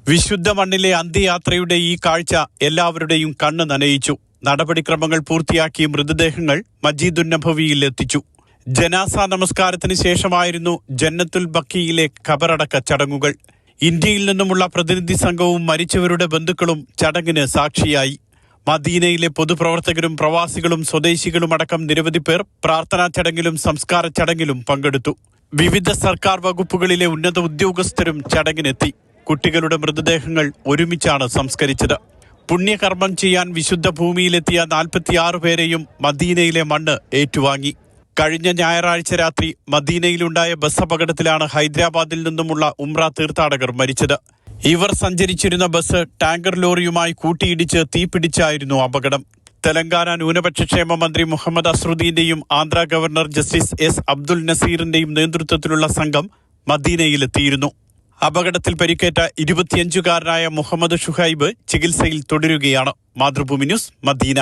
വിശുദ്ധ മണ്ണിലെ അന്ത്യയാത്രയുടെ ഈ കാഴ്ച എല്ലാവരുടെയും കണ്ണ് നനയിച്ചു. നടപടിക്രമങ്ങൾ പൂർത്തിയാക്കി മൃതദേഹങ്ങൾ മസ്ജിദുൻ നബവിയിൽ എത്തിച്ചു. ജനാസ നമസ്കാരത്തിന് ശേഷമായിരുന്നു ജന്നത്തുൽ ബഖീയിലെ ഖബറടക്ക ചടങ്ങുകൾ. ഇന്ത്യയിൽ നിന്നുമുള്ള പ്രതിനിധി സംഘവും മരിച്ചവരുടെ ബന്ധുക്കളും ചടങ്ങിന് സാക്ഷിയായി. മദീനയിലെ പൊതുപ്രവർത്തകരും പ്രവാസികളും സ്വദേശികളും അടക്കം നിരവധി പേർ പ്രാർത്ഥനാ ചടങ്ങിലും സംസ്കാര ചടങ്ങിലും പങ്കെടുത്തു. വിവിധ സർക്കാർ വകുപ്പുകളിലെ ഉന്നത ഉദ്യോഗസ്ഥരും ചടങ്ങിനെത്തി. കുട്ടികളുടെ മൃതദേഹങ്ങൾ ഒരുമിച്ചാണ് സംസ്കരിച്ചത്. പുണ്യകർമ്മം ചെയ്യാൻ വിശുദ്ധ ഭൂമിയിലെത്തിയ 46 പേരെയും മദീനയിലെ മണ്ണ് ഏറ്റുവാങ്ങി. കഴിഞ്ഞ ഞായറാഴ്ച രാത്രി മദീനയിലുണ്ടായ ബസ് അപകടത്തിലാണ് ഹൈദരാബാദിൽ നിന്നുമുള്ള ഉംറ തീർത്ഥാടകർ മരിച്ചത്. ഇവർ സഞ്ചരിച്ചിരുന്ന ബസ് ടാങ്കർ ലോറിയുമായി കൂട്ടിയിടിച്ച് തീപിടിച്ചായിരുന്നു അപകടം. തെലങ്കാന ന്യൂനപക്ഷ മന്ത്രി മുഹമ്മദ് അസ്റുദ്ദീന്റെയും Andhra governor justice S Abdul നസീറിന്റെയും നേതൃത്വത്തിലുള്ള സംഘം മദീനയിലെത്തിയിരുന്നു. അപകടത്തിൽ പരിക്കേറ്റ 25-കാരനായ മുഹമ്മദ് ഷുഹൈബ് ചികിത്സയിൽ തുടരുകയാണ്. Mathrubhumi news, Medina.